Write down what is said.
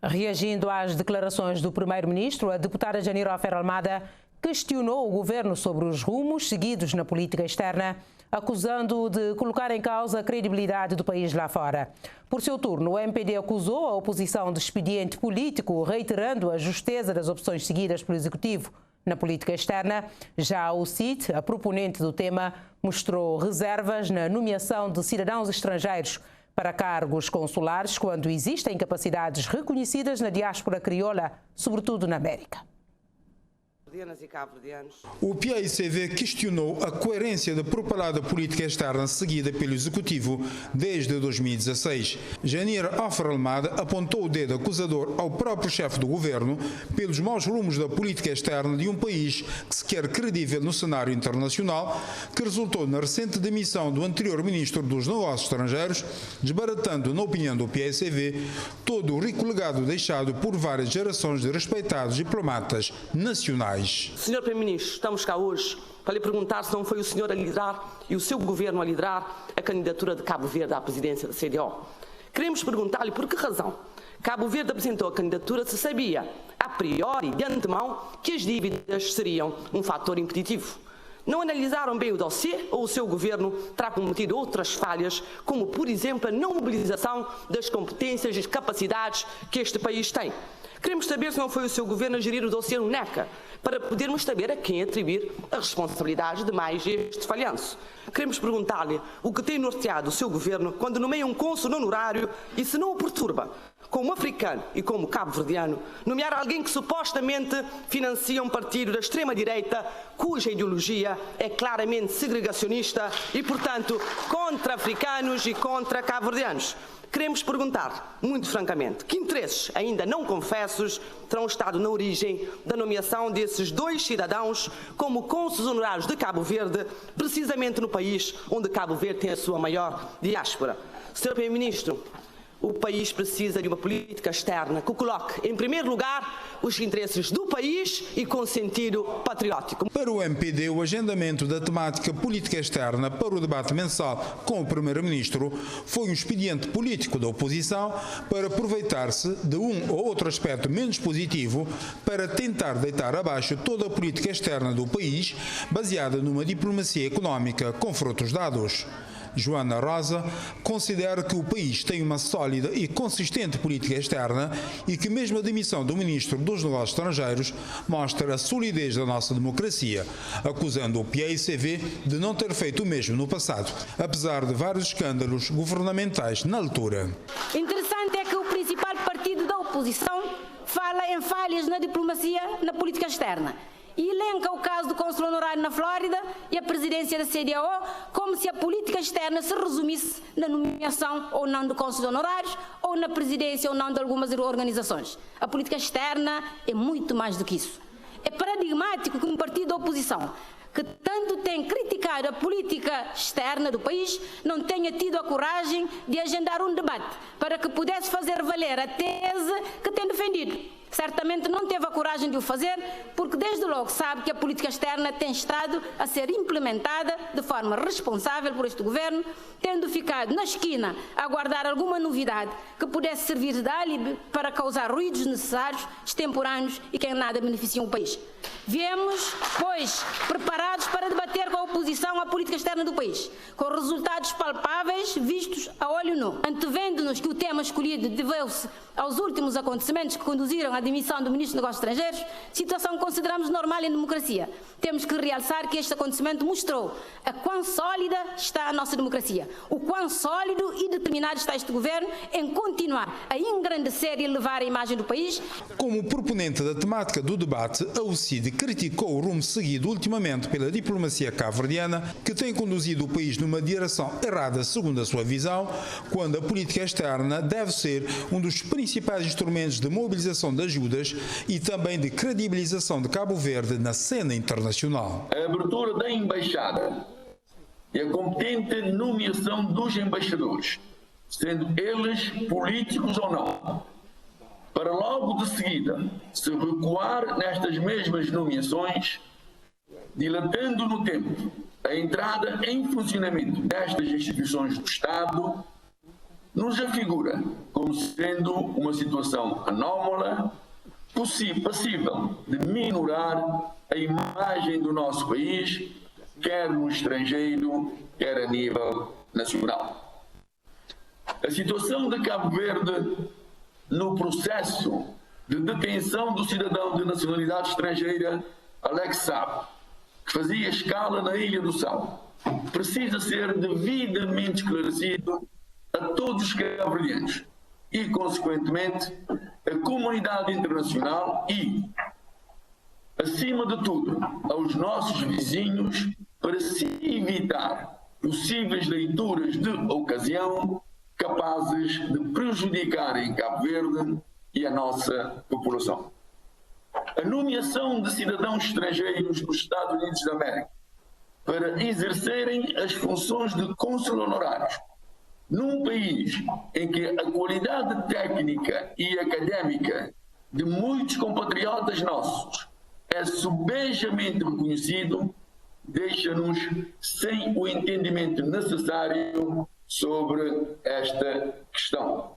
Reagindo às declarações do primeiro-ministro, a deputada Janira Almeida questionou o governo sobre os rumos seguidos na política externa, acusando-o de colocar em causa a credibilidade do país lá fora. Por seu turno, o MPD acusou a oposição de expediente político, reiterando a justeza das opções seguidas pelo Executivo na política externa. Já o CID, a proponente do tema, mostrou reservas na nomeação de cidadãos estrangeiros para cargos consulares quando existem capacidades reconhecidas na diáspora crioula, sobretudo na América. O PAICV questionou a coerência da propalada política externa seguida pelo Executivo desde 2016. Janira Almeida apontou o dedo acusador ao próprio chefe do governo pelos maus rumos da política externa de um país que se quer credível no cenário internacional, que resultou na recente demissão do anterior ministro dos Negócios Estrangeiros, desbaratando, na opinião do PAICV, todo o rico legado deixado por várias gerações de respeitados diplomatas nacionais. Senhor Primeiro-Ministro, estamos cá hoje para lhe perguntar se não foi o senhor a liderar e o seu governo a liderar a candidatura de Cabo Verde à presidência da CDAO. Queremos perguntar-lhe por que razão Cabo Verde apresentou a candidatura se sabia, a priori, de antemão, que as dívidas seriam um fator impeditivo. Não analisaram bem o dossiê ou o seu governo terá cometido outras falhas, como, por exemplo, a não mobilização das competências e capacidades que este país tem? Queremos saber se não foi o seu governo a gerir o dossiê no NECA, para podermos saber a quem atribuir a responsabilidade de mais este falhanço. Queremos perguntar-lhe o que tem norteado o seu governo quando nomeia um cônsul honorário e, se não o perturba, como africano e como cabo-verdiano, nomear alguém que supostamente financia um partido da extrema-direita cuja ideologia é claramente segregacionista e, portanto, contra africanos e contra cabo-verdianos. Queremos perguntar, muito francamente, que interesses ainda não confessos terão estado na origem da nomeação desses dois cidadãos como cônsules honorários de Cabo Verde, precisamente no país onde Cabo Verde tem a sua maior diáspora. Sr. Primeiro-Ministro, o país precisa de uma política externa que coloque, em primeiro lugar, os interesses do país e com sentido patriótico. Para o MPD, o agendamento da temática política externa para o debate mensal com o Primeiro-Ministro foi um expediente político da oposição para aproveitar-se de um ou outro aspecto menos positivo para tentar deitar abaixo toda a política externa do país, baseada numa diplomacia económica com frutos dados. Joana Rosa considera que o país tem uma sólida e consistente política externa e que mesmo a demissão do Ministro dos Negócios Estrangeiros mostra a solidez da nossa democracia, acusando o PAICV de não ter feito o mesmo no passado, apesar de vários escândalos governamentais na altura. Interessante é que o principal partido da oposição fala em falhas na diplomacia, na política externa. E elenca o caso do cônsul honorário na Flórida e a presidência da CDAO como se a política externa se resumisse na nomeação ou não de cônsules honorários ou na presidência ou não de algumas organizações. A política externa é muito mais do que isso. É paradigmático que um partido da oposição que tanto tem criticado a política externa do país não tenha tido a coragem de agendar um debate para que pudesse fazer valer a tese que tem defendido. Certamente não teve a coragem de o fazer, porque desde logo sabe que a política externa tem estado a ser implementada de forma responsável por este governo, tendo ficado na esquina a aguardar alguma novidade que pudesse servir de álibi para causar ruídos necessários, extemporâneos e que em nada beneficiam o país. Viemos, pois, preparados para debater com a oposição a política externa do país, com resultados palpáveis vistos a olho nu, antevendo-nos que o tema escolhido deveu-se aos últimos acontecimentos que conduziram à demissão do Ministro dos Negócios Estrangeiros, situação que consideramos normal em democracia. Temos que realçar que este acontecimento mostrou a quão sólida está a nossa democracia, o quão sólido e determinado está este governo em continuar a engrandecer e elevar a imagem do país. Como proponente da temática do debate, a UCID criticou o rumo seguido ultimamente pela diplomacia cabo-verdiana, que tem conduzido o país numa direção errada, segundo a sua visão, quando a política externa deve ser um dos principais instrumentos de mobilização de ajudas e também de credibilização de Cabo Verde na cena internacional. A abertura da embaixada e a competente nomeação dos embaixadores, sendo eles políticos ou não, para logo de seguida se recuar nestas mesmas nomeações, dilatando no tempo a entrada em funcionamento destas instituições do Estado, nos afigura como sendo uma situação anómala, passível de minorar a imagem do nosso país, quer no estrangeiro, quer a nível nacional. A situação de Cabo Verde no processo de detenção do cidadão de nacionalidade estrangeira Alex Saab, que fazia escala na Ilha do Sal, precisa ser devidamente esclarecido a todos os cabo-verdianos e, consequentemente, a comunidade internacional e, acima de tudo, aos nossos vizinhos, para se evitar possíveis leituras de ocasião capazes de prejudicarem Cabo Verde e a nossa população. A nomeação de cidadãos estrangeiros dos Estados Unidos da América para exercerem as funções de cônsul honorários num país em que a qualidade técnica e académica de muitos compatriotas nossos é subejamente reconhecido, deixa-nos sem o entendimento necessário sobre esta questão.